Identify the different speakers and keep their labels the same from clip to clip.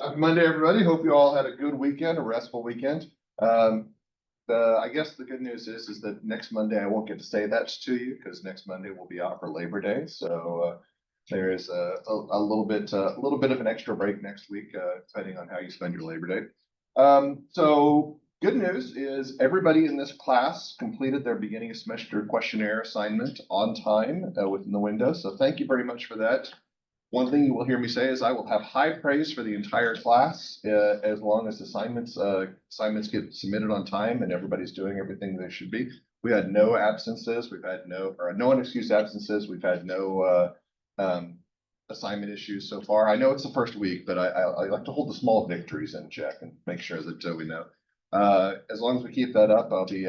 Speaker 1: Happy Monday, everybody. Hope you all had a good weekend, a restful weekend. I guess the good news is that next Monday I won't get to say that to you because next Monday we'll be out for Labor Day. So there is a little bit of an extra break next week, depending on how you spend your Labor Day. So good news is everybody in this class completed their beginning of semester questionnaire assignment on time within the window. So thank you very much for that. One thing you will hear me say is I will have high praise for the entire class as long as assignments get submitted on time and everybody's doing everything they should be. We had no absences. We've had no unexcused absences. We've had no assignment issues so far. I know it's the first week, but I like to hold the small victories in check and make sure that we know. As long as we keep that up, I'll be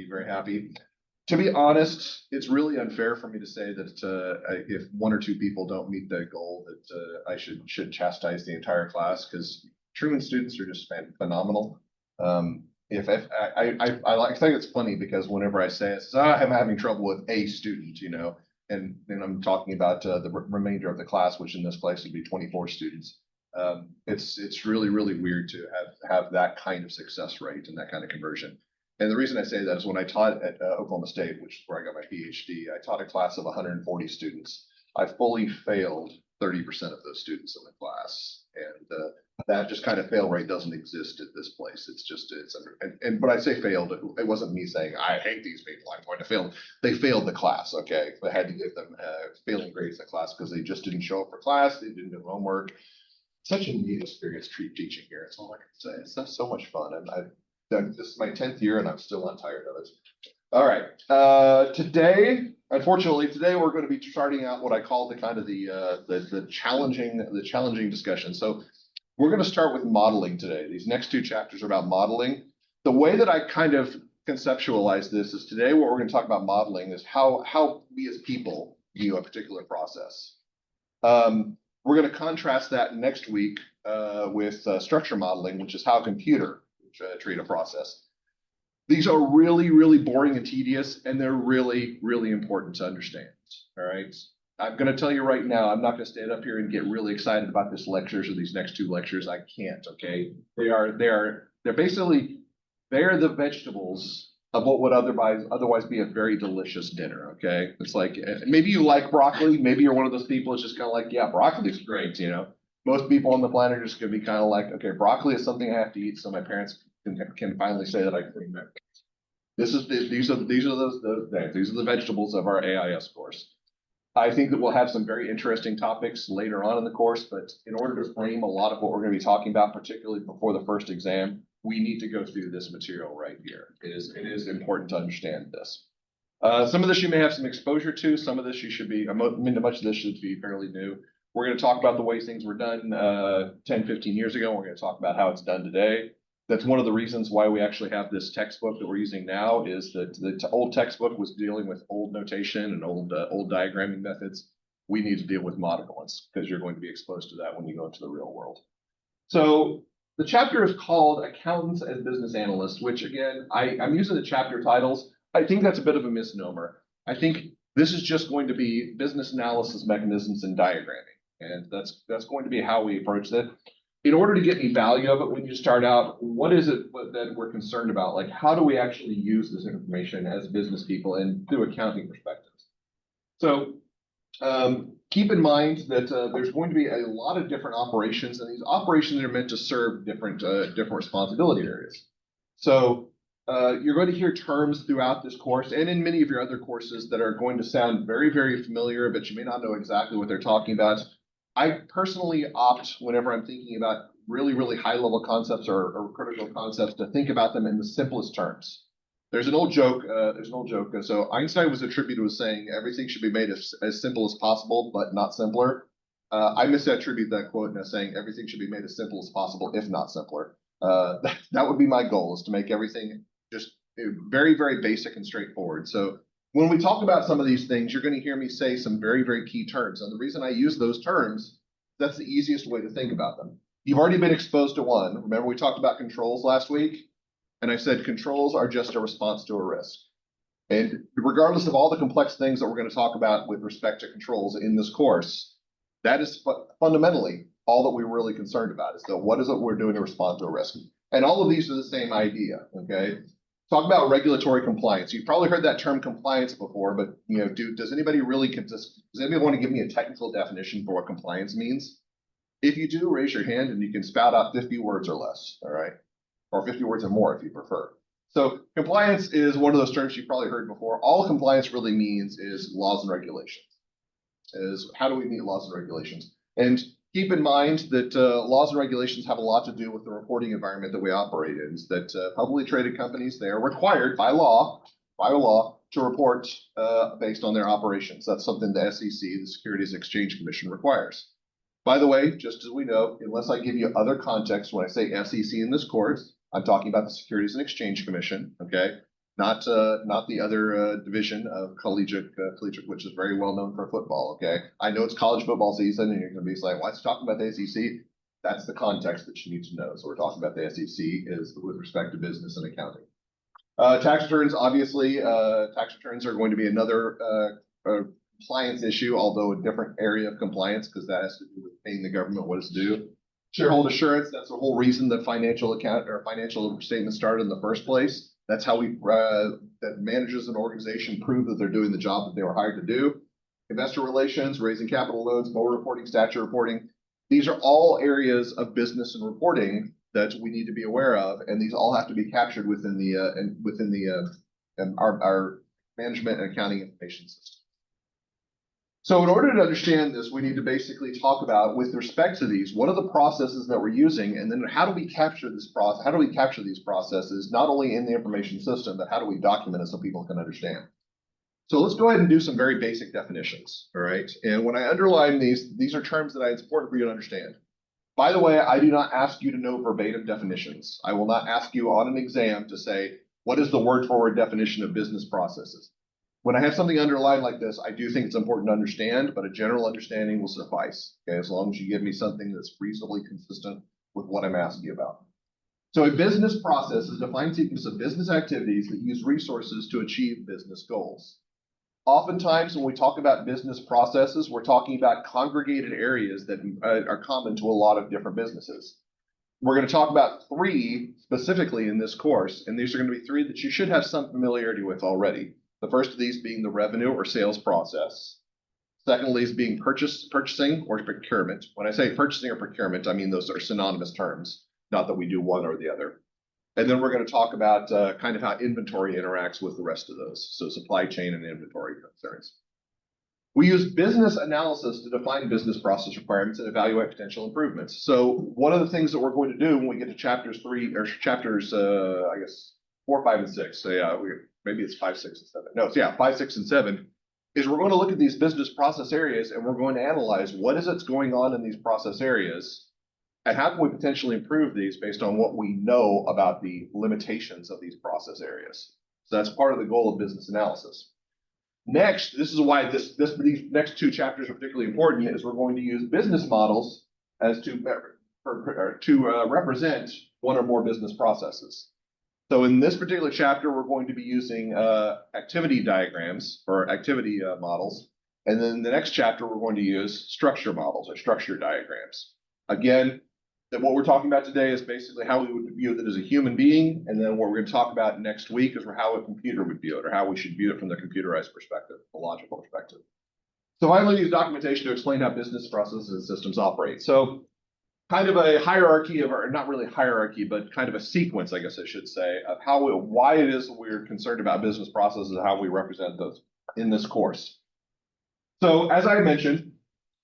Speaker 1: very happy. To be honest, it's really unfair for me to say that if one or two people don't meet the goal, that I should chastise the entire class, because Truman students are just phenomenal. I think it's funny because whenever I say it, I'm having trouble with a student, and I'm talking about the remainder of the class, which in this place would be 24 students. It's really, really weird to have that kind of success rate and that kind of conversion. And the reason I say that is when I taught at Oklahoma State, which is where I got my PhD, I taught a class of 140 students. I fully failed 30% of those students in the class. And that just kind of fail rate doesn't exist at this place. But I say failed, it wasn't me saying, I hate these people, I'm going to fail. They failed the class, okay? They had to give them failing grades in the class because they just didn't show up for class, they didn't do homework. Such a neat experience teaching here. It's all I can say. It's so much fun. And this is my 10th year and I'm still not tired of it. All right. Today we're going to be starting out what I call the challenging discussion. So we're going to start with modeling today. These next two chapters are about modeling. The way that I kind of conceptualize this is today what we're going to talk about modeling is how we as people view a particular process. We're going to contrast that next week with structure modeling, which is how a computer treat a process. These are really, really boring and tedious, and they're really, really important to understand. All right. I'm going to tell you right now, I'm not going to stand up here and get really excited about this lectures or these next two lectures. I can't. Okay. They're basically the vegetables of what would otherwise be a very delicious dinner. Okay. It's like maybe you like broccoli. Maybe you're one of those people that's just kind of like, yeah, broccoli's great. Most people on the planet are just going to be kind of like, okay, broccoli is something I have to eat, so my parents can finally say that I can eat it. These are the vegetables of our AIS course. I think that we'll have some very interesting topics later on in the course, but in order to frame a lot of what we're going to be talking about, particularly before the first exam, we need to go through this material right here. It is important to understand this. Some of this you may have some exposure to. Some of this much of this should be fairly new. We're going to talk about the way things were done 10, 15 years ago. We're going to talk about how it's done today. That's one of the reasons why we actually have this textbook that we're using now, is that the old textbook was dealing with old notation and old diagramming methods. We need to deal with modern ones because you're going to be exposed to that when you go into the real world. So the chapter is called Accountants and Business Analysts, which again, I'm using the chapter titles. I think that's a bit of a misnomer. I think this is just going to be business analysis mechanisms and diagramming. And that's going to be how we approach it. In order to get any value of it, when you start out, what is it that we're concerned about? Like, how do we actually use this information as business people and through accounting perspectives? So keep in mind that there's going to be a lot of different operations, and these operations are meant to serve different responsibility areas. So you're going to hear terms throughout this course and in many of your other courses that are going to sound very, very familiar, but you may not know exactly what they're talking about. I personally opt, whenever I'm thinking about really, really high-level concepts or critical concepts, to think about them in the simplest terms. There's an old joke. So Einstein was attributed with saying everything should be made as simple as possible, but not simpler. I misattribute that quote as saying everything should be made as simple as possible, if not simpler. That would be my goal, is to make everything just very, very basic and straightforward. So when we talk about some of these things, you're going to hear me say some very, very key terms. And the reason I use those terms, that's the easiest way to think about them. You've already been exposed to one. Remember, we talked about controls last week? And I said controls are just a response to a risk. And regardless of all the complex things that we're going to talk about with respect to controls in this course, that is fundamentally all that we're really concerned about is that what is it we're doing to respond to a risk? And all of these are the same idea, okay? Talk about regulatory compliance. You've probably heard that term compliance before, but does anybody really, does anybody want to give me a technical definition for what compliance means? If you do, raise your hand and you can spout out 50 words or less, all right? Or 50 words or more if you prefer. So compliance is one of those terms you've probably heard before. All compliance really means is laws and regulations. Is how do we meet laws and regulations? And keep in mind that laws and regulations have a lot to do with the reporting environment that we operate in. Is that publicly traded companies, they are required by law to report based on their operations. That's something the SEC, the Securities and Exchange Commission, requires. By the way, just as we know, unless I give you other context, when I say SEC in this course, I'm talking about the Securities and Exchange Commission, okay? Not the other division of collegiate, which is very well known for football, okay? I know it's college football season and you're gonna be like, why is he talking about the SEC? That's the context that you need to know. So we're talking about the SEC is with respect to business and accounting. Tax returns, obviously, tax returns are going to be another compliance issue, although a different area of compliance because that has to do with paying the government what it's due. Shareholder assurance, that's the whole reason that financial statements started in the first place. That's how that managers an organization prove that they're doing the job that they were hired to do. Investor relations, raising capital loans, forward reporting, statutory reporting. These are all areas of business and reporting that we need to be aware of, and these all have to be captured within our management and accounting information system. So in order to understand this, we need to basically talk about, with respect to these, what are the processes that we're using, and then how do we capture this process? How do we capture these processes, not only in the information system, but how do we document it so people can understand? So let's go ahead and do some very basic definitions, all right? And when I underline these are terms that it's important for you to understand. By the way, I do not ask you to know verbatim definitions. I will not ask you on an exam to say, what is the word-for-word definition of business processes? When I have something underlined like this, I do think it's important to understand, but a general understanding will suffice, okay, as long as you give me something that's reasonably consistent with what I'm asking you about. So a business process is a defined sequence of business activities that use resources to achieve business goals. Oftentimes, when we talk about business processes, we're talking about congregated areas that are common to a lot of different businesses. We're going to talk about 3 specifically in this course, and these are going to be 3 that you should have some familiarity with already. The first of these being the revenue or sales process. Secondly is being purchasing or procurement. When I say purchasing or procurement, I mean those are synonymous terms, not that we do one or the other. And then we're going to talk about kind of how inventory interacts with the rest of those. So supply chain and inventory concerns. We use business analysis to define business process requirements and evaluate potential improvements. So one of the things that we're going to do when we get to chapters 4, 5, and 6. So yeah, maybe it's 5, 6, and 7. No, it's 5, 6, and 7. Is we're going to look at these business process areas and we're going to analyze what is it's going on in these process areas and how can we potentially improve these based on what we know about the limitations of these process areas. So that's part of the goal of business analysis. Next, this is why these next 2 chapters are particularly important, is we're going to use business models as to represent one or more business processes. So in this particular chapter, we're going to be using activity diagrams or activity models. And then the next chapter, we're going to use structure models or structure diagrams. Again, what we're talking about today is basically how we would view it as a human being. And then what we're going to talk about next week is how a computer would view it, or how we should view it from the computerized perspective, the logical perspective. So finally, use documentation to explain how business processes and systems operate. So kind of a hierarchy of, or not really hierarchy, but kind of a sequence, I guess I should say, of why it is we're concerned about business processes and how we represent those in this course. So as I mentioned,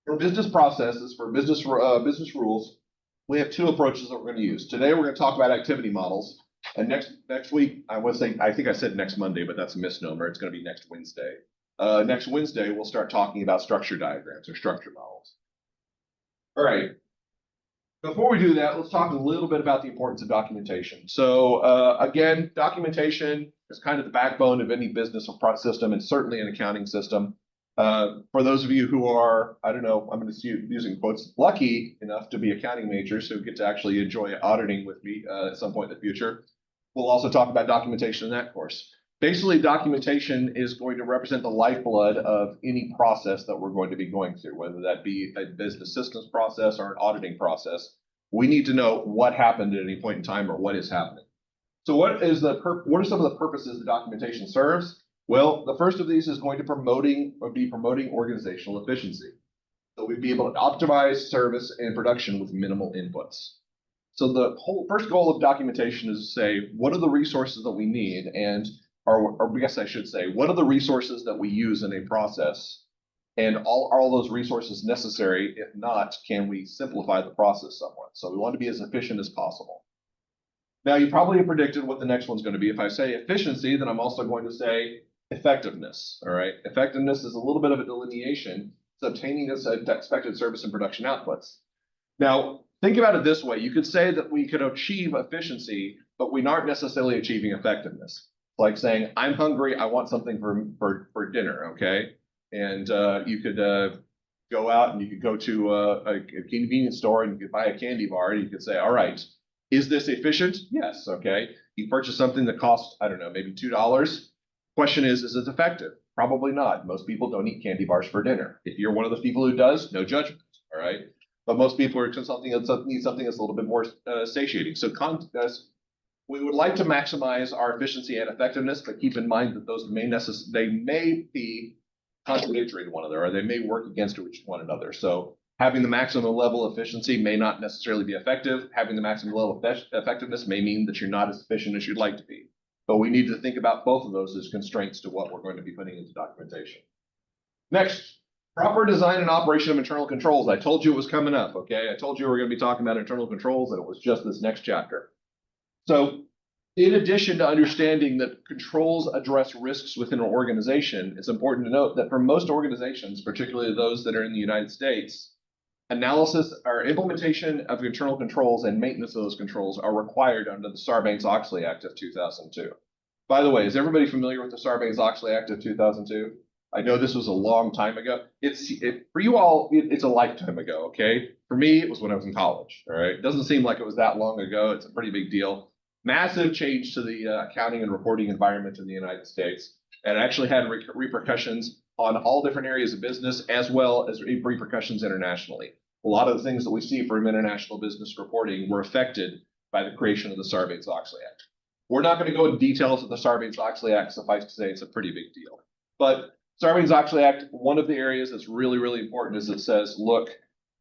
Speaker 1: for business processes, for business rules, we have 2 approaches that we're going to use. Today, we're going to talk about activity models. And next week, I think I said next Monday, but that's a misnomer. It's going to be next Wednesday. Next Wednesday, we'll start talking about structure diagrams or structure models. All right. Before we do that, let's talk a little bit about the importance of documentation. So again, documentation is kind of the backbone of any business or product system, and certainly an accounting system. For those of you who are, I don't know, I'm going to see using quotes, lucky enough to be accounting majors who get to actually enjoy auditing with me at some point in the future, we'll also talk about documentation in that course. Basically, documentation is going to represent the lifeblood of any process that we're going to be going through, whether that be a business systems process or an auditing process. We need to know what happened at any point in time or what is happening. So what are some of the purposes the documentation serves? Well, the first of these is going to promoting organizational efficiency. So we'd be able to optimize service and production with minimal inputs. So the whole first goal of documentation is to say, what are the resources that we need? And or I guess I should say, what are the resources that we use in a process? And are all those resources necessary? If not, can we simplify the process somewhat? So we want to be as efficient as possible. Now, you probably have predicted what the next one's going to be. If I say efficiency, then I'm also going to say effectiveness. All right. Effectiveness is a little bit of a delineation. It's obtaining its expected service and production outputs. Now, think about it this way. You could say that we could achieve efficiency, but we aren't necessarily achieving effectiveness. Like saying, I'm hungry, I want something for dinner, okay? And you could go out and you could go to a convenience store and you could buy a candy bar and you could say, all right, is this efficient? Yes, okay. You purchase something that costs, I don't know, maybe $2. Question is it effective? Probably not. Most people don't eat candy bars for dinner. If you're one of those people who does, no judgment, all right? But most people are need something that's a little bit more satiating. So we would like to maximize our efficiency and effectiveness, but keep in mind that those may be contradictory to one another, or they may work against one another. So having the maximum level of efficiency may not necessarily be effective. Having the maximum level of effectiveness may mean that you're not as efficient as you'd like to be. But we need to think about both of those as constraints to what we're going to be putting into documentation. Next, proper design and operation of internal controls. I told you it was coming up, okay? I told you we were going to be talking about internal controls, and it was just this next chapter. So in addition to understanding that controls address risks within an organization, it's important to note that for most organizations, particularly those that are in the United States, analysis or implementation of internal controls and maintenance of those controls are required under the Sarbanes-Oxley Act of 2002. By the way, is everybody familiar with the Sarbanes-Oxley Act of 2002? I know this was a long time ago. For you all, it's a lifetime ago, okay? For me, it was when I was in college, all right? It doesn't seem like it was that long ago. It's a pretty big deal. Massive change to the accounting and reporting environment in the United States. And actually had repercussions on all different areas of business, as well as repercussions internationally. A lot of the things that we see from international business reporting were affected by the creation of the Sarbanes-Oxley Act. We're not going to go into details of the Sarbanes-Oxley Act. Suffice to say, it's a pretty big deal. But Sarbanes-Oxley Act, one of the areas that's really, really important is it says, look,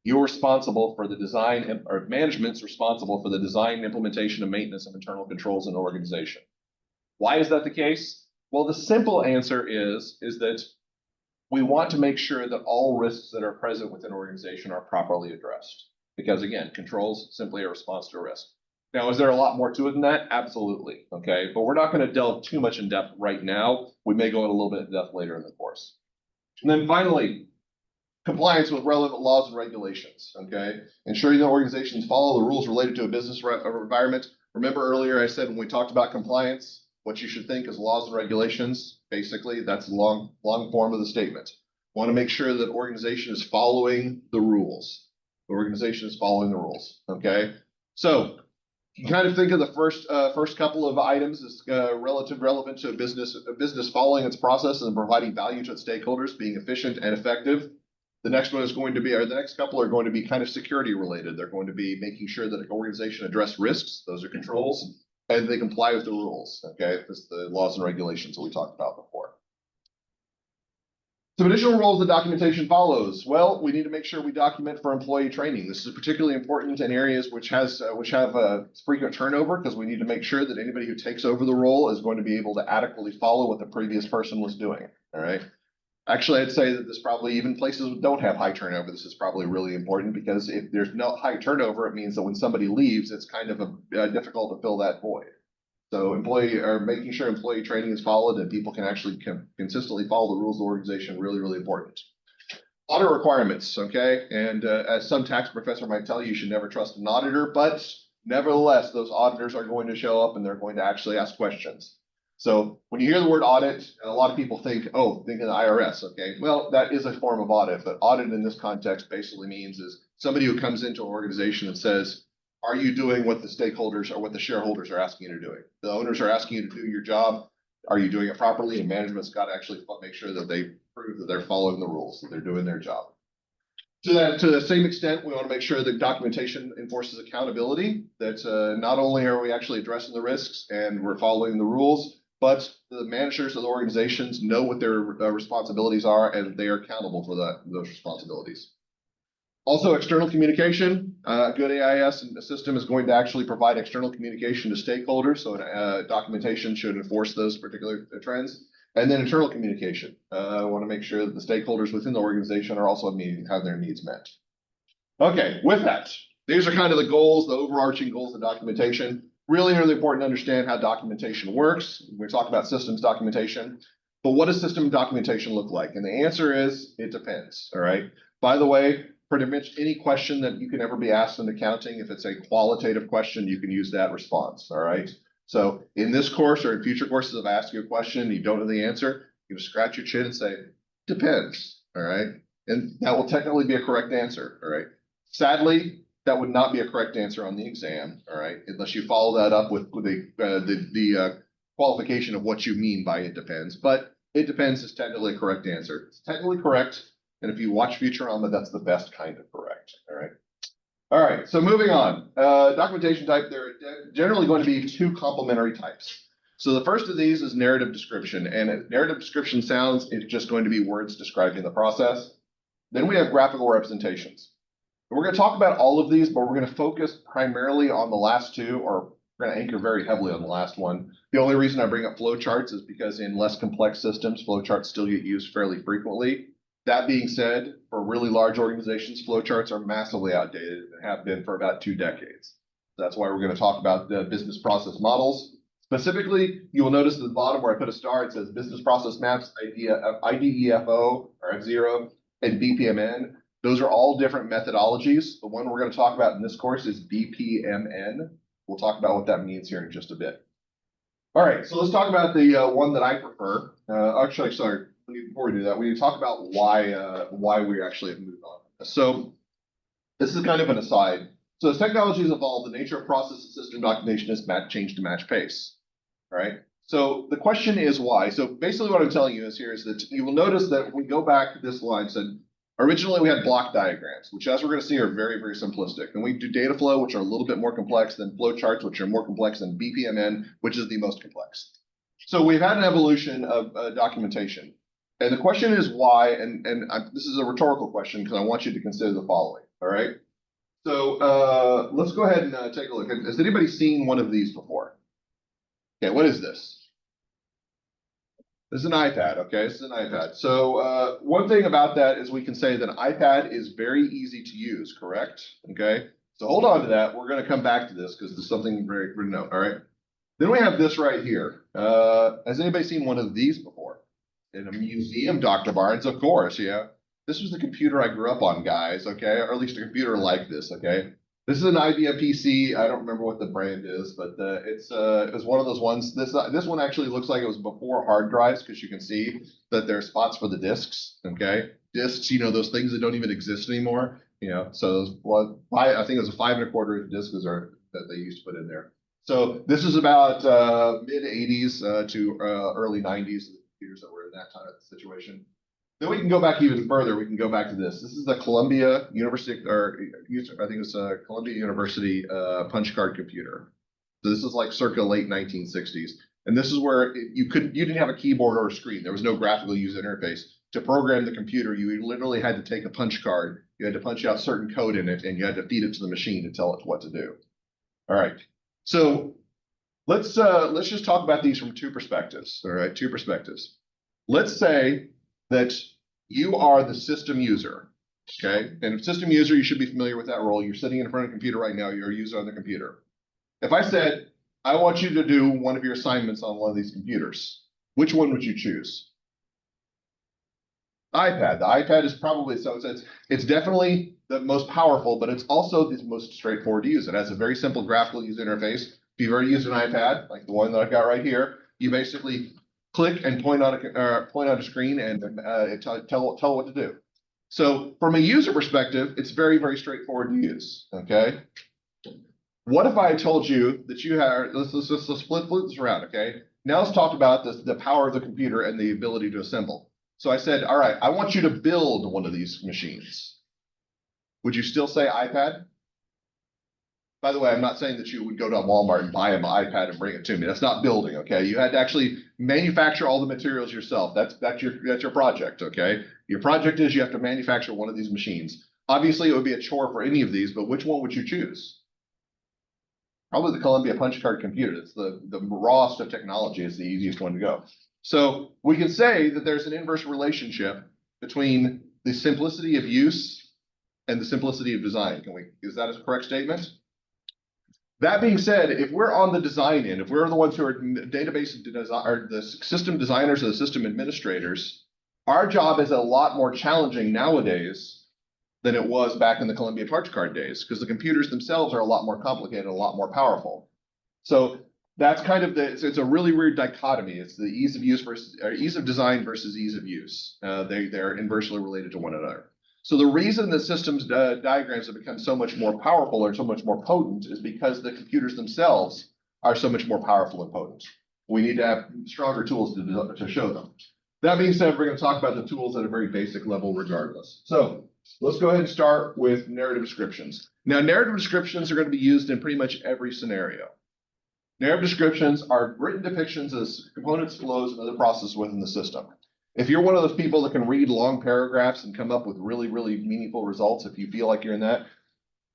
Speaker 1: you're responsible for the design, or management's responsible for the design, implementation, and maintenance of internal controls in an organization. Why is that the case? Well, the simple answer is that we want to make sure that all risks that are present within an organization are properly addressed. Because again, controls simply a response to a risk. Now, is there a lot more to it than that? Absolutely, okay? But we're not going to delve too much in depth right now. We may go in a little bit in depth later in the course. And then finally, compliance with relevant laws and regulations, okay? Ensuring that organizations follow the rules related to a business environment. Remember earlier I said when we talked about compliance, what you should think is laws and regulations. Basically, that's the long form of the statement. Want to make sure that organization is following the rules. The organization is following the rules, okay? So you kind of think of the first couple of items as relevant to a business following its process and providing value to its stakeholders, being efficient and effective. The next one is going to be, or the next couple are going to be kind of security related. They're going to be making sure that an organization address risks, those are controls, and they comply with the rules, okay? That's the laws and regulations that we talked about before. Some additional rules the documentation follows. Well, we need to make sure we document for employee training. This is particularly important in areas which have frequent turnover, because we need to make sure that anybody who takes over the role is going to be able to adequately follow what the previous person was doing, all right? Actually, I'd say that this probably, even places that don't have high turnover, this is probably really important, because if there's no high turnover, it means that when somebody leaves, it's kind of difficult to fill that void. So making sure employee training is followed and people can actually consistently follow the rules of the organization, really, really important. Audit requirements, okay? And as some tax professor might tell you, you should never trust an auditor, but nevertheless, those auditors are going to show up and they're going to actually ask questions. So when you hear the word audit, a lot of people think of the IRS, okay? Well, that is a form of audit, but audit in this context basically means is somebody who comes into an organization and says, are you doing what the stakeholders or what the shareholders are asking you to do? The owners are asking you to do your job. are you doing it properly? And management's got to actually make sure that they prove that they're following the rules, that they're doing their job. To the same extent, we want to make sure that documentation enforces accountability, that not only are we actually addressing the risks and we're following the rules, but the managers of the organizations know what their responsibilities are and they are accountable for those responsibilities. Also, external communication. A good AIS system is going to actually provide external communication to stakeholders, so documentation should enforce those particular trends. And then internal communication. I want to make sure that the stakeholders within the organization are also have their needs met. Okay, with that, these are kind of the goals, the overarching goals of documentation. Really, really important to understand how documentation works. We talk about systems documentation, but what does system documentation look like? And the answer is, it depends, all right? By the way, pretty much any question that you can ever be asked in accounting, if it's a qualitative question, you can use that response, all right? So in this course or in future courses, if I ask you a question and you don't know the answer, you just scratch your chin and say, depends, all right? And that will technically be a correct answer, all right? Sadly, that would not be a correct answer on the exam, all right? Unless you follow that up with the qualification of what you mean by it depends. But it depends is technically a correct answer. It's technically correct. And if you watch Futurama, that's the best kind of correct, all right? All right, so moving on. Documentation type, there are generally going to be two complementary types. So the first of these is narrative description, and narrative description sounds, it's just going to be words describing the process. Then we have graphical representations. And we're going to talk about all of these, but we're going to focus primarily on the last two, or we're going to anchor very heavily on the last one. The only reason I bring up flowcharts is because in less complex systems, flowcharts still get used fairly frequently. That being said, for really large organizations, flowcharts are massively outdated and have been for about 2 decades. That's why we're going to talk about the business process models. Specifically, you will notice at the bottom where I put a star, it says business process maps, IDEFO or F0 and BPMN. Those are all different methodologies. The one we're going to talk about in this course is BPMN. We'll talk about what that means here in just a bit. All right, so let's talk about the one that I prefer. Actually, sorry. Before we do that, we need to talk about why we actually have moved on. So this is kind of an aside. So as technologies evolve, the nature of process and system documentation has changed to match pace. All right. So the question is why. So basically what I'm telling you is here is that you will notice that when we go back to this line, said originally we had block diagrams, which as we're going to see are very, very simplistic. And we do data flow, which are a little bit more complex than flow charts, which are more complex than BPMN, which is the most complex. So we've had an evolution of documentation. And the question is why, and this is a rhetorical question because I want you to consider the following, all right? So let's go ahead and take a look. Has anybody seen one of these before? Okay, what is this? This is an iPad, okay? This is an iPad. So one thing about that is we can say that an iPad is very easy to use, correct? Okay, so hold on to that. We're gonna come back to this because there's something very important to note, all right? Then we have this right here. Has anybody seen one of these before? In a museum, Dr. Barnes, of course, yeah. This was the computer I grew up on, guys, okay? Or at least a computer like this, okay? This is an IBM PC. I don't remember what the brand is, but it was one of those ones. This one actually looks like it was before hard drives because you can see that there are spots for the disks, okay? Disks, you know, those things that don't even exist anymore, you know? So I think it was a 5 1/4 disc that they used to put in there. So this is about mid 80s to early 90s. That were in that kind of situation. Then we can go back even further. We can go back to this. This is the Columbia University, or I think it's a Columbia University punch card computer. So this is like circa late 1960s. And this is where you didn't have a keyboard or a screen. There was no graphical user interface. To program the computer, you literally had to take a punch card. You had to punch out certain code in it, and you had to feed it to the machine to tell it what to do. All right. So let's just talk about these from 2 perspectives. All right, 2 perspectives. Let's say that you are the system user, okay? And system user, you should be familiar with that role. You're sitting in front of a computer right now. You're a user on the computer. If I said, I want you to do one of your assignments on one of these computers, which one would you choose? iPad. The iPad is probably, so it's definitely the most powerful, but it's also the most straightforward to use. It has a very simple graphical user interface. If you've already used an iPad, like the one that I've got right here, you basically click and point on a screen and tell what to do. So from a user perspective, it's very, very straightforward to use, okay? What if I told you that you have, let's flip this around, okay? Now let's talk about the power of the computer and the ability to assemble. So I said, all right, I want you to build one of these machines. Would you still say iPad? By the way, I'm not saying that you would go to Walmart and buy an iPad and bring it to me. That's not building, okay? You had to actually manufacture all the materials yourself. That's your project, okay? Your project is you have to manufacture one of these machines. Obviously, it would be a chore for any of these, but which one would you choose? Probably the Columbia punch card computer. It's the rawest of technology. It's the easiest one to go. So we can say that there's an inverse relationship between the simplicity of use and the simplicity of design. Is that a correct statement? That being said, if we're on the design end, if we're the ones who are database or the system designers or the system administrators, our job is a lot more challenging nowadays than it was back in the Columbia punch card days, because the computers themselves are a lot more complicated, a lot more powerful. So that's kind of it's a really weird dichotomy. It's the ease of use versus ease of design versus ease of use. They're inversely related to one another. So the reason the systems diagrams have become so much more powerful or so much more potent is because the computers themselves are so much more powerful and potent. We need to have stronger tools to show them. That being said, we're going to talk about the tools at a very basic level regardless. So let's go ahead and start with narrative descriptions. Now, narrative descriptions are going to be used in pretty much every scenario. Narrative descriptions are written depictions of components, flows, and other processes within the system. If you're one of those people that can read long paragraphs and come up with really, really meaningful results, if you feel like you're in that,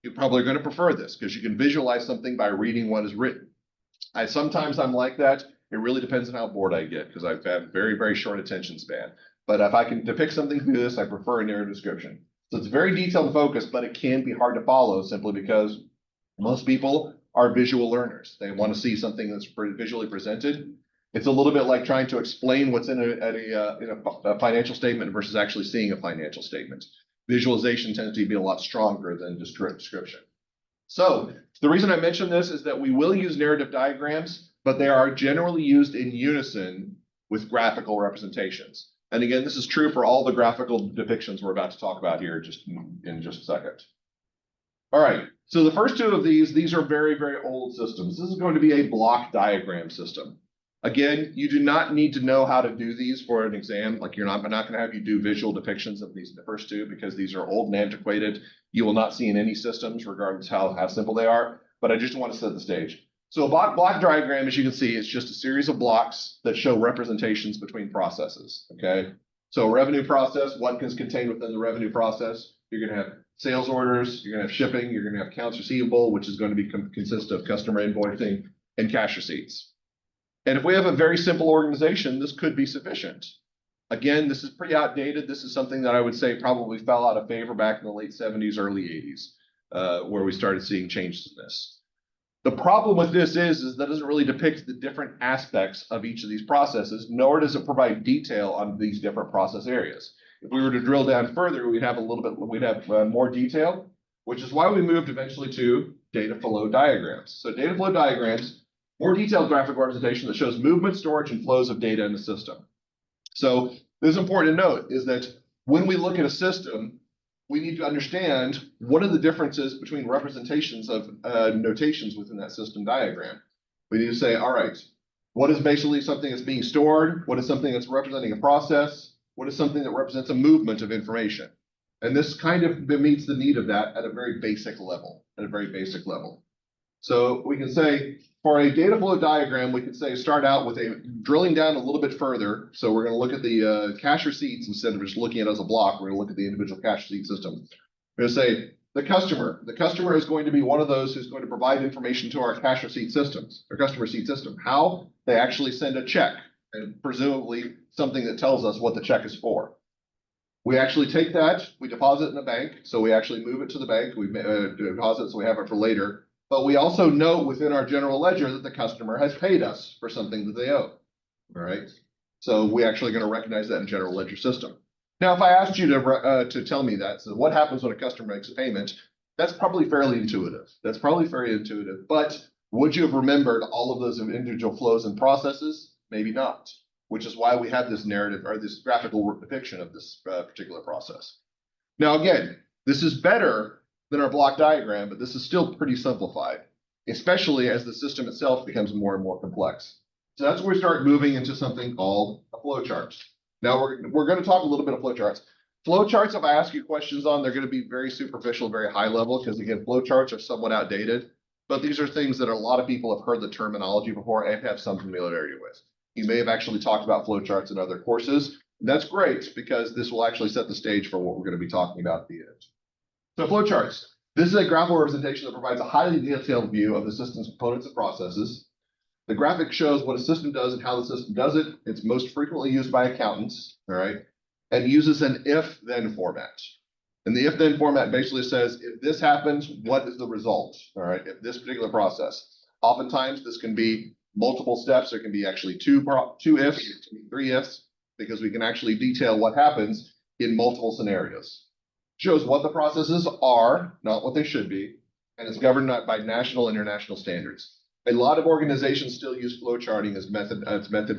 Speaker 1: you probably are going to prefer this because you can visualize something by reading what is written. Sometimes I'm like that. It really depends on how bored I get because I've had very, very short attention span. But if I can depict something through this, I prefer a narrative description. So it's very detailed and focused, but it can be hard to follow simply because most people are visual learners. They want to see something that's visually presented. It's a little bit like trying to explain what's in a financial statement versus actually seeing a financial statement. Visualization tends to be a lot stronger than just description. So the reason I mention this is that we will use narrative diagrams, but they are generally used in unison with graphical representations. And again, this is true for all the graphical depictions we're about to talk about here in just a second. All right, so the first two of these are very, very old systems. This is going to be a block diagram system. Again, you do not need to know how to do these for an exam. Like I'm not going to have you do visual depictions of these, the first two, because these are old and antiquated. You will not see in any systems, regardless how simple they are. But I just want to set the stage. So a block diagram, as you can see, is just a series of blocks that show representations between processes. Okay. So a revenue process, what is contained within the revenue process? You're going to have sales orders. You're going to have shipping. You're going to have accounts receivable, which is going to consist of customer invoicing and cash receipts. And if we have a very simple organization, this could be sufficient. Again, this is pretty outdated. This is something that I would say probably fell out of favor back in the late 70s, early 80s, where we started seeing changes in this. The problem with this is that it doesn't really depict the different aspects of each of these processes, nor does it provide detail on these different process areas. If we were to drill down further, we'd have more detail, which is why we moved eventually to data flow diagrams. So data flow diagrams, more detailed graphic representation that shows movement, storage, and flows of data in the system. So this is important to note is that when we look at a system, we need to understand what are the differences between representations of notations within that system diagram. We need to say, all right, what is basically something that's being stored? What is something that's representing a process? What is something that represents a movement of information? And this kind of meets the need of that at a very basic level, So we can say, for a data flow diagram, we could say start out with drilling down a little bit further. So we're going to look at the cash receipts instead of just looking at it as a block. We're going to look at the individual cash receipt system. We're going to say the customer. The customer is going to be one of those who's going to provide information to our cash receipt systems, our customer receipt system. How? They actually send a check, and presumably something that tells us what the check is for. We actually take that, we deposit it in a bank. So we actually move it to the bank. We deposit it so we have it for later. But we also note within our general ledger that the customer has paid us for something that they owe. All right. So we're actually going to recognize that in general ledger system. Now, if I asked you to tell me that, so what happens when a customer makes a payment, that's probably fairly intuitive. But would you have remembered all of those individual flows and processes? Maybe not, which is why we have this narrative or this graphical depiction of this particular process. Now, again, this is better than our block diagram, but this is still pretty simplified, especially as the system itself becomes more and more complex. So that's where we start moving into something called a flow chart. Now we're going to talk a little bit of flow charts. Flow charts, if I ask you questions on, they're going to be very superficial, very high level, because again, flow charts are somewhat outdated. But these are things that a lot of people have heard the terminology before and have some familiarity with. You may have actually talked about flow charts in other courses. That's great because this will actually set the stage for what we're going to be talking about at the end. So flow charts. This is a graphical representation that provides a highly detailed view of the system's components and processes. The graphic shows what a system does and how the system does it. It's most frequently used by accountants, all right, and uses an if-then format. And the if-then format basically says, if this happens, what is the result, all right, if this particular process. Oftentimes, this can be multiple steps. There can be actually two ifs, it can be three ifs, because we can actually detail what happens in multiple scenarios. Shows what the processes are, not what they should be, and it's governed by national and international standards. A lot of organizations still use flow charting as method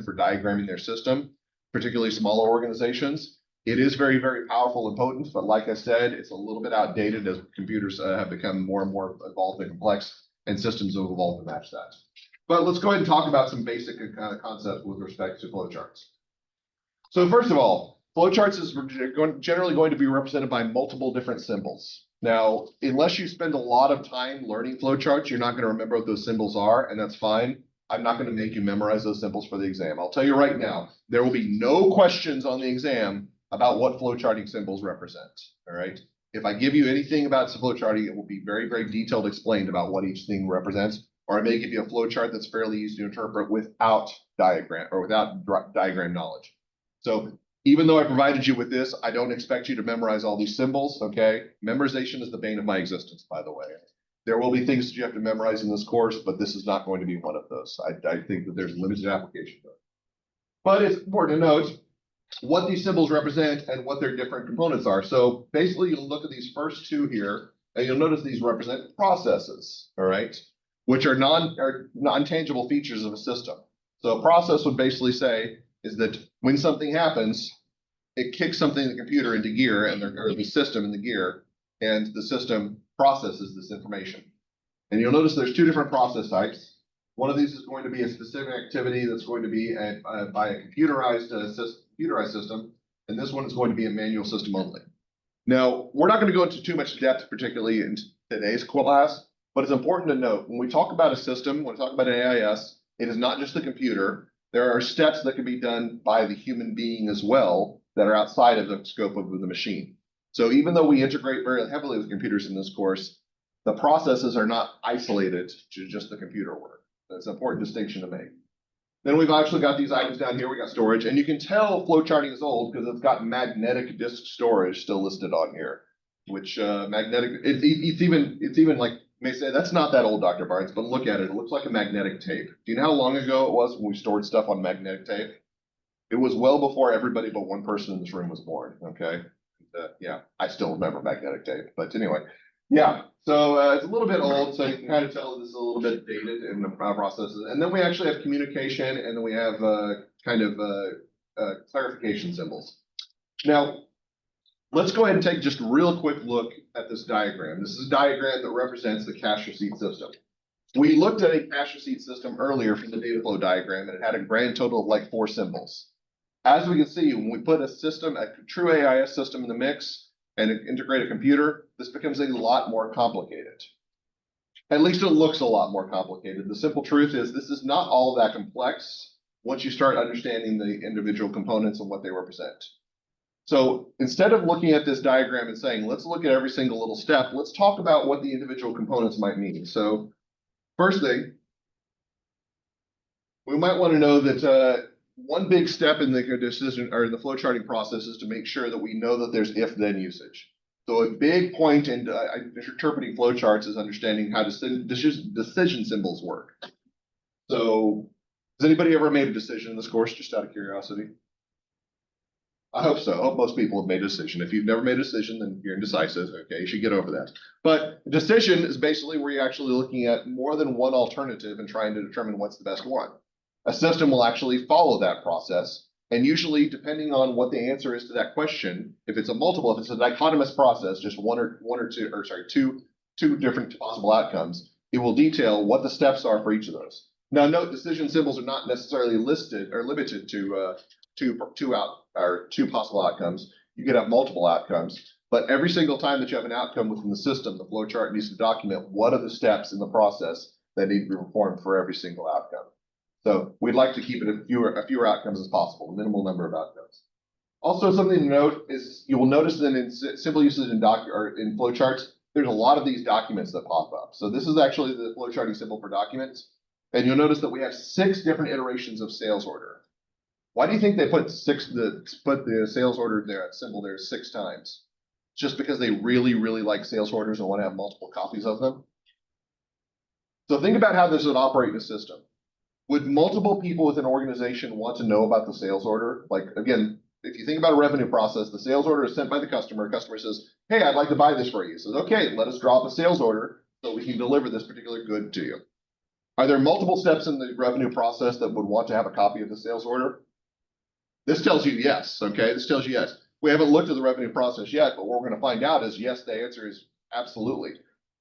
Speaker 1: for diagramming their system, particularly smaller organizations. It is very, very powerful and potent, but like I said, it's a little bit outdated as computers have become more and more evolved and complex, and systems have evolved to match that. But let's go ahead and talk about some basic kind of concepts with respect to flowcharts. So first of all, flowcharts is generally going to be represented by multiple different symbols. Now, unless you spend a lot of time learning flowcharts, you're not going to remember what those symbols are, and that's fine. I'm not going to make you memorize those symbols for the exam. I'll tell you right now, there will be no questions on the exam about what flowcharting symbols represent, all right? If I give you anything about flowcharting, it will be very, very detailed explained about what each thing represents, or I may give you a flowchart that's fairly easy to interpret without diagram or without diagram knowledge. So even though I provided you with this, I don't expect you to memorize all these symbols, okay? Memorization is the bane of my existence, by the way. There will be things that you have to memorize in this course, but this is not going to be one of those. I think that there's limited application to it. But it's important to note what these symbols represent and what their different components are. So basically, you'll look at these first two here, and you'll notice these represent processes, all right? Which are non-tangible features of a system. So a process would basically say is that when something happens, it kicks something in the computer into gear, or the system in the gear, and the system processes this information. And you'll notice there's two different process types. One of these is going to be a specific activity that's going to be by a computerized system, and this one is going to be a manual system only. Now, we're not going to go into too much depth, particularly in today's class, but it's important to note when we talk about a system, when we talk about an AIS, it is not just the computer. There are steps that can be done by the human being as well that are outside of the scope of the machine. So even though we integrate very heavily with computers in this course, the processes are not isolated to just the computer work. That's an important distinction to make. Then we've actually got these items down here. We got storage, and you can tell flowcharting is old because it's got magnetic disk storage still listed on here, which it's even like, may say that's not that old, Dr. Barnes, but look at it. It looks like a magnetic tape. Do you know how long ago it was when we stored stuff on magnetic tape? It was well before everybody but one person in this room was born, okay? Yeah, I still remember magnetic tape, but anyway, yeah. So it's a little bit old, so you can kind of tell this is a little bit dated in the processes. And then we actually have communication, and then we have clarification symbols. Now, let's go ahead and take just a real quick look at this diagram. This is a diagram that represents the cash receipt system. We looked at a cash receipt system earlier from the data flow diagram, and it had a grand total of like 4 symbols. As we can see, when we put a system, a true AIS system in the mix and integrate a computer, this becomes a lot more complicated. At least it looks a lot more complicated. The simple truth is this is not all that complex once you start understanding the individual components and what they represent. So instead of looking at this diagram and saying, let's look at every single little step, let's talk about what the individual components might mean. So first thing, we might want to know that one big step in the decision or the flowcharting process is to make sure that we know that there's if-then usage. So a big point in interpreting flowcharts is understanding how decision symbols work. So has anybody ever made a decision in this course, just out of curiosity? I hope so. I hope most people have made a decision. If you've never made a decision, then you're indecisive. Okay, you should get over that. But decision is basically where you're actually looking at more than one alternative and trying to determine what's the best one. A system will actually follow that process. And usually, depending on what the answer is to that question, if it's a dichotomous process, just two different possible outcomes, it will detail what the steps are for each of those. Now, note decision symbols are not necessarily listed or limited to two possible outcomes. You could have multiple outcomes, but every single time that you have an outcome within the system, the flow chart needs to document what are the steps in the process that need to be performed for every single outcome. So we'd like to keep it a fewer outcomes as possible, a minimal number of outcomes. Also, something to note is you will notice that in simple usage in in flowcharts, there's a lot of these documents that pop up. So this is actually the flowcharting symbol for documents. And you'll notice that we have 6 different iterations of sales order. Why do you think they put the sales order there, that symbol there 6 times? Just because they really, really like sales orders and want to have multiple copies of them? So think about how this would operate in a system. Would multiple people within an organization want to know about the sales order? Like, again, if you think about a revenue process, the sales order is sent by the customer. Customer says, hey, I'd like to buy this for you. Says, okay, let us draw up a sales order so we can deliver this particular good to you. Are there multiple steps in the revenue process that would want to have a copy of the sales order? This tells you yes, okay? This tells you yes. We haven't looked at the revenue process yet, but what we're going to find out is yes, the answer is absolutely.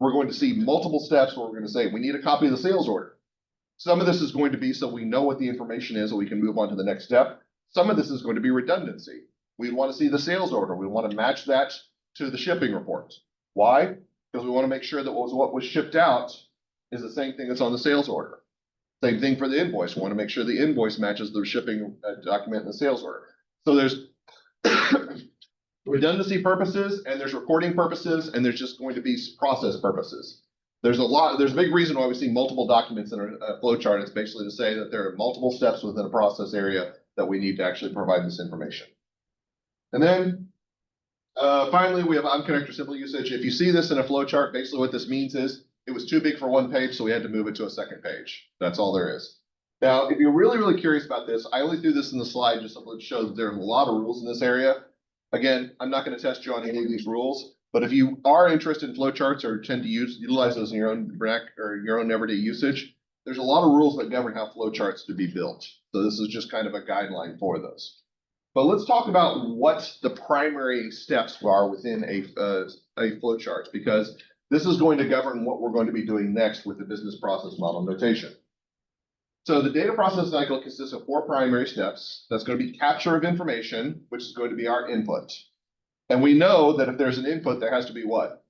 Speaker 1: We're going to see multiple steps where we're going to say, we need a copy of the sales order. Some of this is going to be so we know what the information is and we can move on to the next step. Some of this is going to be redundancy. We want to see the sales order. We want to match that to the shipping report. Why? Because we want to make sure that what was shipped out is the same thing that's on the sales order. Same thing for the invoice. We want to make sure the invoice matches the shipping document in the sales order. So there's redundancy purposes, and there's recording purposes, and there's just going to be process purposes. There's a big reason why we see multiple documents in a flow chart. It's basically to say that there are multiple steps within a process area that we need to actually provide this information. And then finally, we have unconnected simple usage. If you see this in a flow chart, basically what this means is it was too big for one page, so we had to move it to a second page. That's all there is. Now, if you're really, really curious about this, I only threw this in the slide just to show that there are a lot of rules in this area. Again, I'm not going to test you on any of these rules, but if you are interested in flowcharts or tend to utilize those in your own everyday usage, there's a lot of rules that govern how flowcharts to be built. So this is just kind of a guideline for those. But let's talk about what the primary steps are within a flowchart, because this is going to govern what we're going to be doing next with the business process model notation. So the data process cycle consists of 4 primary steps. That's going to be capture of information, which is going to be our input. And we know that if there's an input, there has to be what?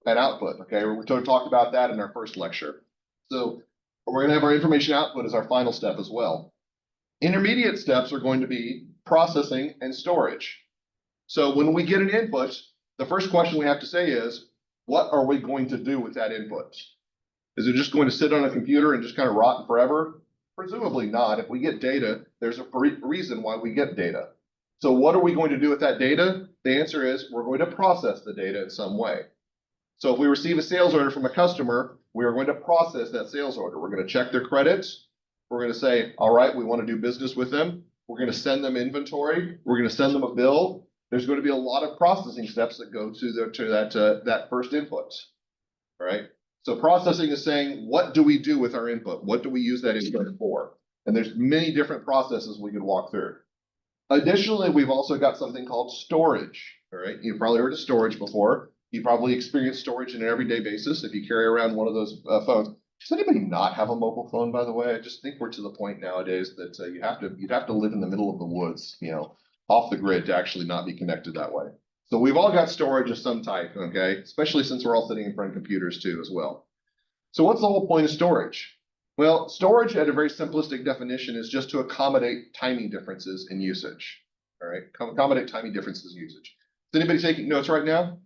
Speaker 1: An output, okay? We talked about that in our first lecture. So we're going to have our information output as our final step as well. Intermediate steps are going to be processing and storage. So when we get an input, the first question we have to say is, what are we going to do with that input? Is it just going to sit on a computer and just kind of rot forever? Presumably not. If we get data, there's a reason why we get data. So what are we going to do with that data? The answer is we're going to process the data in some way. So if we receive a sales order from a customer, we are going to process that sales order. We're going to check their credits. We're going to say, all right, we want to do business with them. We're going to send them inventory. We're going to send them a bill. There's going to be a lot of processing steps that go to that first input. All right. So processing is saying, what do we do with our input? What do we use that input for? And there's many different processes we could walk through. Additionally, we've also got something called storage. All right. You've probably heard of storage before. You probably experience storage on an everyday basis if you carry around one of those phones. Does anybody not have a mobile phone, by the way? I just think we're to the point nowadays that you'd have to live in the middle of the woods, off the grid to actually not be connected that way. So we've all got storage of some type, okay? Especially since we're all sitting in front of computers too as well. So what's the whole point of storage? Well, storage at a very simplistic definition is just to accommodate timing differences in usage. All right, accommodate timing differences in usage. Is anybody taking notes right now?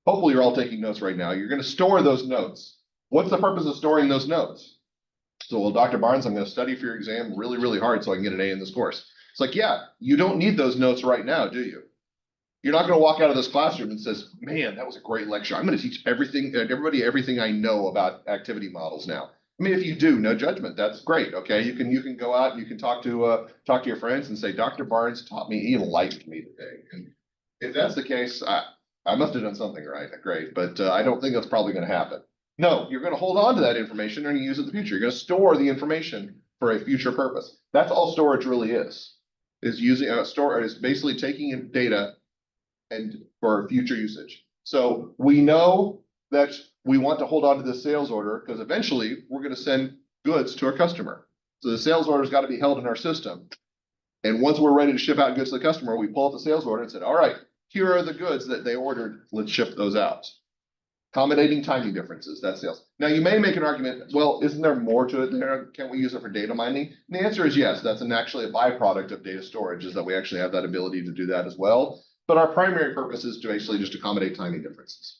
Speaker 1: Hopefully you're all taking notes right now. You're going to store those notes. What's the purpose of storing those notes? So, well, Dr. Barnes, I'm going to study for your exam really, really hard so I can get an A in this course. It's like, yeah, you don't need those notes right now, do you? You're not going to walk out of this classroom and says, man, that was a great lecture. I'm going to teach everybody everything I know about activity models now. I mean, if you do, no judgment. That's great. Okay, you can go out and you can talk to your friends and say, Dr. Barnes taught me, he enlightened me today. And if that's the case, I must have done something right. Great, but I don't think that's probably going to happen. No, you're going to hold on to that information and use it in the future. You're going to store the information for a future purpose. That's all storage really is using is basically taking data and for future usage. So we know that we want to hold on to this sales order because eventually we're going to send goods to a customer. So the sales order's got to be held in our system. And once we're ready to ship out goods to the customer, we pull up the sales order and said, all right, here are the goods that they ordered. Let's ship those out. Accommodating timing differences, that's sales. Now you may make an argument, well, isn't there more to it there? Can't we use it for data mining? And the answer is yes, that's actually a byproduct of data storage, is that we actually have that ability to do that as well. But our primary purpose is to basically just accommodate timing differences.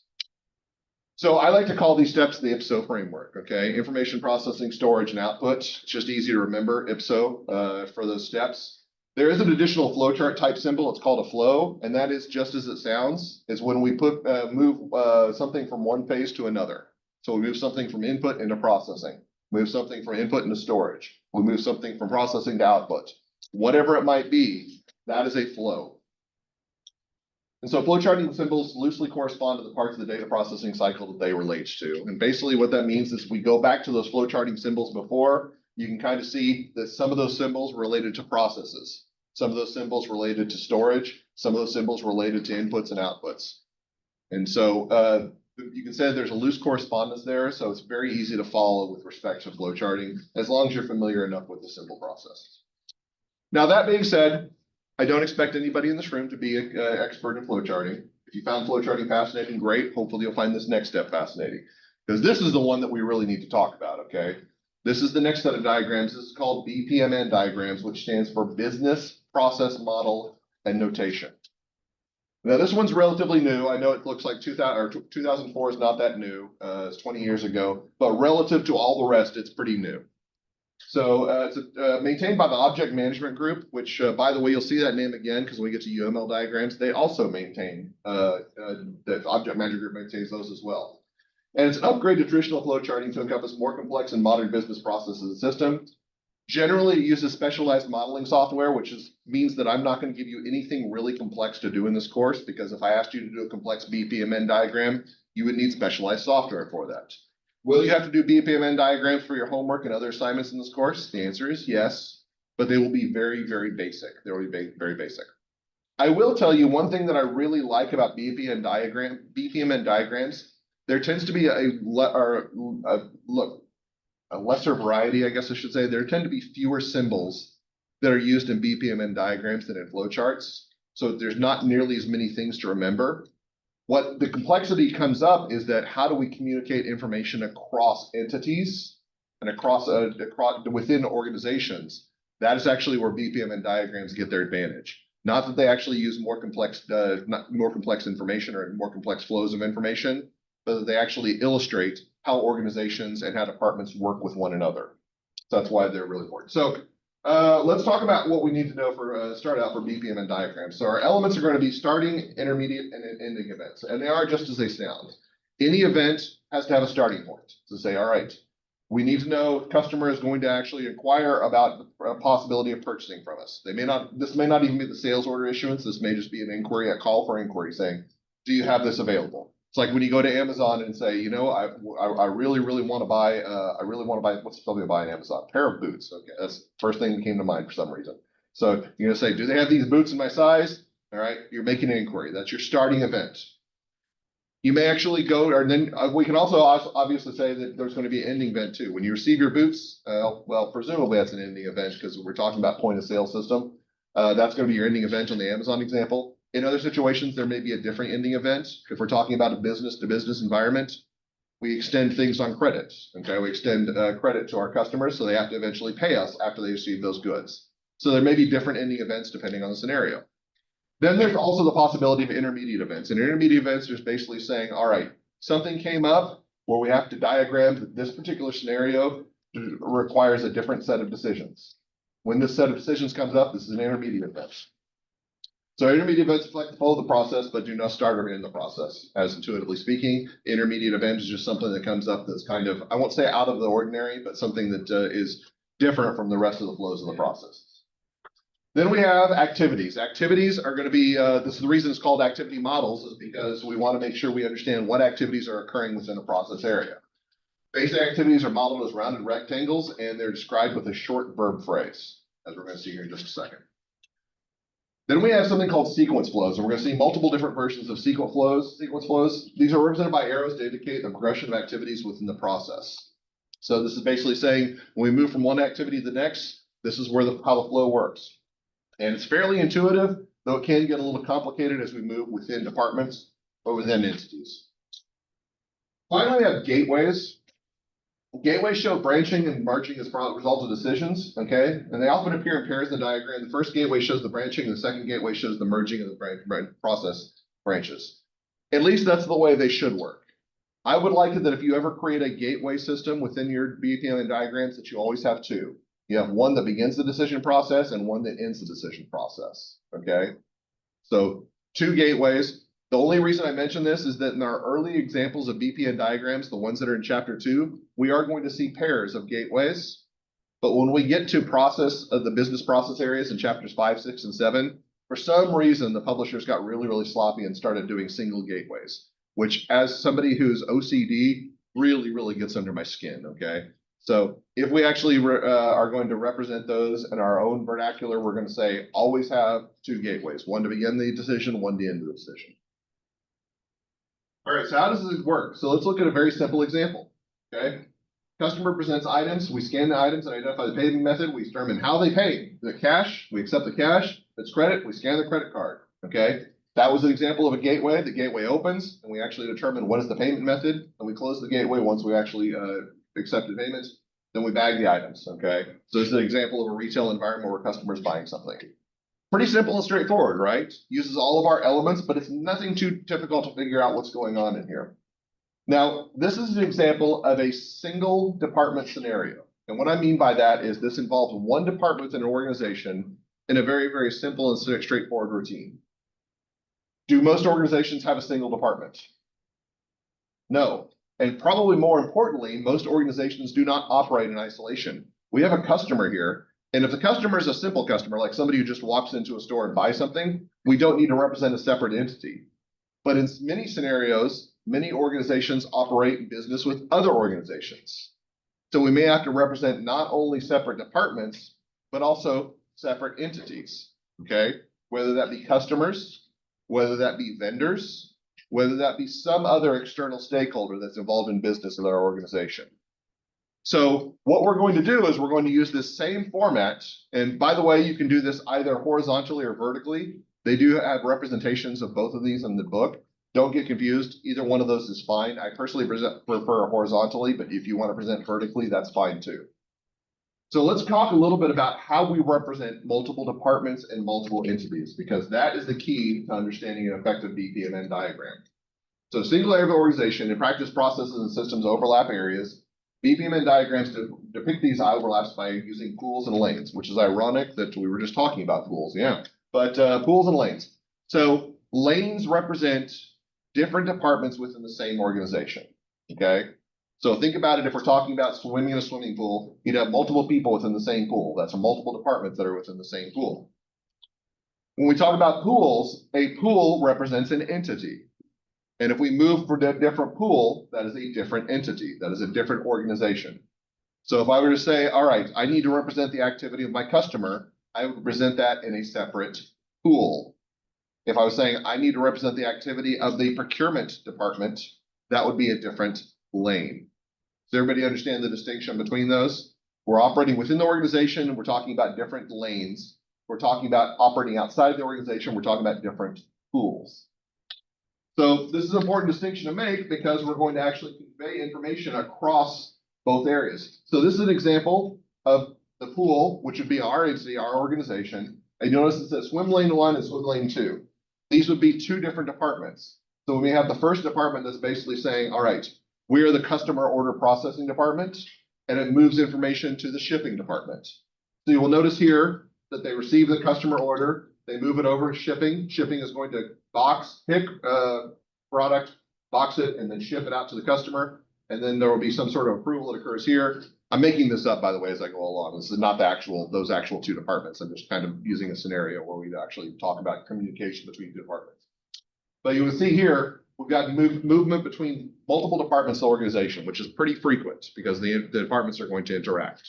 Speaker 1: So I like to call these steps the IPSO framework, okay? Information processing, storage, and output. It's just easy to remember IPSO for those steps. There is an additional flowchart type symbol. It's called a flow, and that is just as it sounds, is when we move something from one phase to another. So we move something from input into processing, move something from input into storage, we move something from processing to output. Whatever it might be, that is a flow. And so flowcharting symbols loosely correspond to the parts of the data processing cycle that they relate to. And basically what that means is we go back to those flowcharting symbols before, you can kind of see that some of those symbols related to processes, some of those symbols related to storage, some of those symbols related to inputs and outputs. And so you can say there's a loose correspondence there, so it's very easy to follow with respect to flowcharting, as long as you're familiar enough with the symbol process. Now, that being said, I don't expect anybody in this room to be an expert in flowcharting. If you found flowcharting fascinating, great. Hopefully you'll find this next step fascinating, because this is the one that we really need to talk about, okay? This is the next set of diagrams. This is called BPMN diagrams, which stands for Business Process Model and Notation. Now, this one's relatively new. I know it looks like 2004 is not that new. It's 20 years ago, but relative to all the rest, it's pretty new. So it's maintained by the Object Management Group, which, by the way, you'll see that name again because when we get to UML diagrams, they also maintain, the Object Management Group maintains those as well. And it's an upgrade to traditional flowcharting to encompass more complex and modern business processes and systems. Generally, it uses specialized modeling software, which means that I'm not going to give you anything really complex to do in this course, because if I asked you to do a complex BPMN diagram, you would need specialized software for that. Will you have to do BPMN diagrams for your homework and other assignments in this course? The answer is yes, but they will be very, very basic. They will be very basic. I will tell you one thing that I really like about BPMN diagrams. There tends to be a lesser variety, I guess I should say. There tend to be fewer symbols that are used in BPMN diagrams than in flowcharts. So there's not nearly as many things to remember. What the complexity comes up is that how do we communicate information across entities and across within organizations? That is actually where BPMN diagrams get their advantage. Not that they actually use more complex information or more complex flows of information, but that they actually illustrate how organizations and how departments work with one another. So that's why they're really important. So let's talk about what we need to know for start out for BPMN diagrams. So our elements are going to be starting, intermediate, and ending events, and they are just as they sound. Any event has to have a starting point to say, all right, we need to know customer is going to actually inquire about a possibility of purchasing from us. This may not even be the sales order issuance. This may just be an inquiry, a call for inquiry saying, do you have this available? It's like when you go to Amazon and say, you know, I really want to buy, what's something to buy on Amazon? A pair of boots. Okay, that's the first thing that came to mind for some reason. So you're gonna say, do they have these boots in my size? All right, you're making an inquiry. That's your starting event. You may actually go, or then we can also obviously say that there's going to be an ending event too. When you receive your boots, well, presumably that's an ending event because we're talking about point of sale system. That's going to be your ending event on the Amazon example. In other situations, there may be a different ending event. If we're talking about a business-to-business environment, we extend things on credit. Okay, we extend credit to our customers, so they have to eventually pay us after they receive those goods. So there may be different ending events depending on the scenario. Then there's also the possibility of intermediate events. And intermediate events is basically saying, all right, something came up where we have to diagram that this particular scenario requires a different set of decisions. When this set of decisions comes up, this is an intermediate event. So intermediate events like to follow the process, but do not start or end the process. As intuitively speaking, intermediate event is just something that comes up that's kind of, I won't say out of the ordinary, but something that is different from the rest of the flows of the process. Then we have activities. Activities are going to be, this is the reason it's called activity models, is because we want to make sure we understand what activities are occurring within a process area. Basic activities are modeled as rounded rectangles, and they're described with a short verb phrase, as we're going to see here in just a second. Then we have something called sequence flows, and we're going to see multiple different versions of sequence flows. These are represented by arrows to indicate the progression of activities within the process. So this is basically saying when we move from one activity to the next, this is where how the flow works. And it's fairly intuitive, though it can get a little complicated as we move within departments or within entities. Finally, we have gateways. Gateways show branching and merging as a result of decisions, okay? And they often appear in pairs in the diagram. The first gateway shows the branching, and the second gateway shows the merging of the process branches. At least that's the way they should work. I would like it that if you ever create a gateway system within your BPMN diagrams, that you always have two. You have one that begins the decision process and one that ends the decision process, okay? So two gateways. The only reason I mention this is that in our early examples of BPN diagrams, the ones that are in chapter 2, we are going to see pairs of gateways. But when we get to process of the business process areas in chapters 5, 6, and 7, for some reason, the publishers got really, really sloppy and started doing single gateways, which as somebody who's OCD really, really gets under my skin, okay? So if we actually are going to represent those in our own vernacular, we're going to say always have two gateways, one to begin the decision, one to end the decision. All right, so how does this work? So let's look at a very simple example, okay? Customer presents items, we scan the items and identify the payment method, we determine how they pay. Is it cash? We accept the cash. If it's credit, we scan the credit card, okay? That was an example of a gateway. The gateway opens and we actually determine what is the payment method, and we close the gateway once we actually accepted payments. Then we bag the items, okay? So this is an example of a retail environment where customers buying something. Pretty simple and straightforward, right? Uses all of our elements, but it's nothing too difficult to figure out what's going on in here. Now, this is an example of a single department scenario. And what I mean by that is this involves one department within an organization in a very, very simple and straightforward routine. Do most organizations have a single department? No. And probably more importantly, most organizations do not operate in isolation. We have a customer here. And if the customer is a simple customer, like somebody who just walks into a store and buys something, we don't need to represent a separate entity. But in many scenarios, many organizations operate in business with other organizations. So we may have to represent not only separate departments, but also separate entities, okay? Whether that be customers, whether that be vendors, whether that be some other external stakeholder that's involved in business in our organization. So what we're going to do is we're going to use this same format. And by the way, you can do this either horizontally or vertically. They do have representations of both of these in the book. Don't get confused. Either one of those is fine. I personally prefer horizontally, but if you want to present vertically, that's fine too. So let's talk a little bit about how we represent multiple departments and multiple entities, because that is the key to understanding an effective BPMN diagram. So single area of organization, in practice, processes and systems overlap areas. BPMN diagrams depict these overlaps by using pools and lanes, which is ironic that we were just talking about pools, yeah. But pools and lanes. So lanes represent different departments within the same organization, okay? So think about it, if we're talking about swimming in a swimming pool, you'd have multiple people within the same pool. That's multiple departments that are within the same pool. When we talk about pools, a pool represents an entity. And if we move for a different pool, that is a different entity. That is a different organization. So if I were to say, all right, I need to represent the activity of my customer, I would present that in a separate pool. If I was saying I need to represent the activity of the procurement department, that would be a different lane. Does everybody understand the distinction between those? We're operating within the organization, and we're talking about different lanes. We're talking about operating outside of the organization. We're talking about different pools. So this is an important distinction to make because we're going to actually convey information across both areas. So this is an example of the pool, which would be our entity, our organization. And you notice it says swim lane 1 and swim lane 2. These would be two different departments. So we have the first department that's basically saying, all right, we are the customer order processing department, and it moves information to the shipping department. So you will notice here that they receive the customer order, they move it over to shipping. Shipping is going to pick product, box it, and then ship it out to the customer. And then there will be some sort of approval that occurs here. I'm making this up, by the way, as I go along. This is not those actual two departments. I'm just kind of using a scenario where we actually talk about communication between two departments. But you will see here, we've got movement between multiple departments of the organization, which is pretty frequent because the departments are going to interact.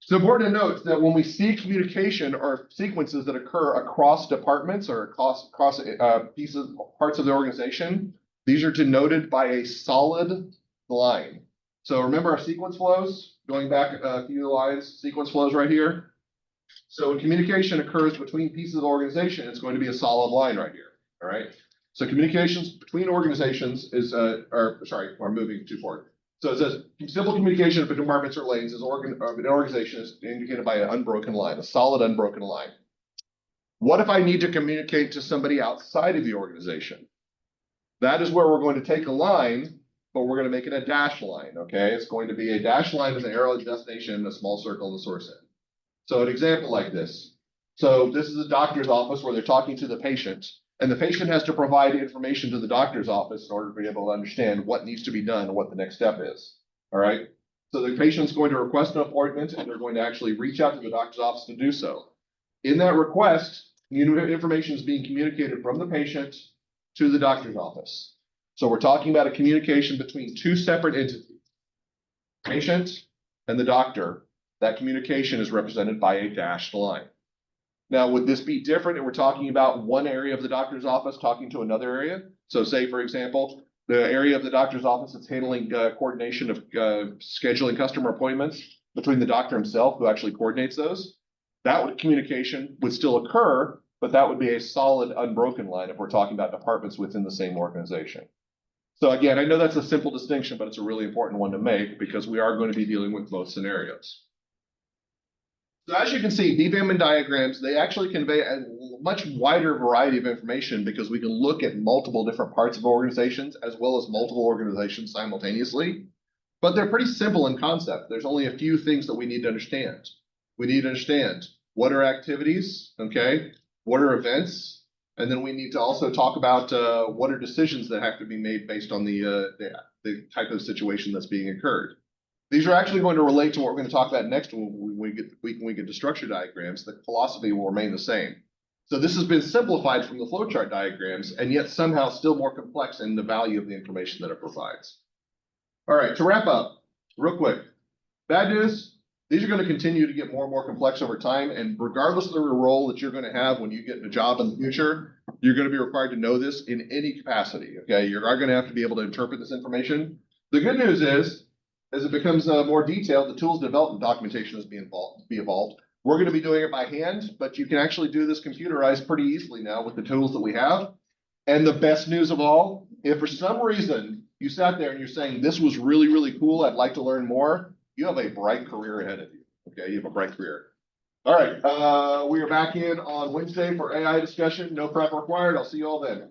Speaker 1: It's important to note that when we see communication or sequences that occur across departments or across parts of the organization, these are denoted by a solid line. So remember our sequence flows, going back a few lines, sequence flows right here. So when communication occurs between pieces of the organization, it's going to be a solid line right here, all right? So communications between organizations is, we're moving too forward. So it says simple communication between departments or lanes is an organization is indicated by an unbroken line, a solid unbroken line. What if I need to communicate to somebody outside of the organization? That is where we're going to take a line, but we're going to make it a dash line, okay? It's going to be a dash line with an arrow at destination and a small circle in the source end. So an example like this. So this is a doctor's office where they're talking to the patient, and the patient has to provide information to the doctor's office in order to be able to understand what needs to be done and what the next step is. All right. So the patient's going to request an appointment, and they're going to actually reach out to the doctor's office to do so. In that request, information is being communicated from the patient to the doctor's office. So we're talking about a communication between two separate entities, patient and the doctor. That communication is represented by a dashed line. Now, would this be different if we're talking about one area of the doctor's office talking to another area? So say, for example, the area of the doctor's office that's handling coordination of scheduling customer appointments between the doctor himself, who actually coordinates those. That communication would still occur, but that would be a solid unbroken line if we're talking about departments within the same organization. So again, I know that's a simple distinction, but it's a really important one to make because we are going to be dealing with both scenarios. So as you can see, DBAM diagrams, they actually convey a much wider variety of information because we can look at multiple different parts of organizations as well as multiple organizations simultaneously. But they're pretty simple in concept. There's only a few things that we need to understand. We need to understand what are activities, okay? What are events? And then we need to also talk about what are decisions that have to be made based on the type of situation that's being occurred. These are actually going to relate to what we're going to talk about next when we get to structure diagrams. The philosophy will remain the same. So this has been simplified from the flowchart diagrams and yet somehow still more complex in the value of the information that it provides. All right, to wrap up, real quick, bad news, these are going to continue to get more and more complex over time. And regardless of the role that you're going to have when you get a job in the future, you're going to be required to know this in any capacity, okay? You are going to have to be able to interpret this information. The good news is, as it becomes more detailed, the tools development documentation is being evolved. We're going to be doing it by hand, but you can actually do this computerized pretty easily now with the tools that we have. And the best news of all, if for some reason you sat there and you're saying, this was really, really cool, I'd like to learn more, you have a bright career ahead of you. Okay, you have a bright career. All right, we are back in on Wednesday for AI discussion. No prep required. I'll see you all then.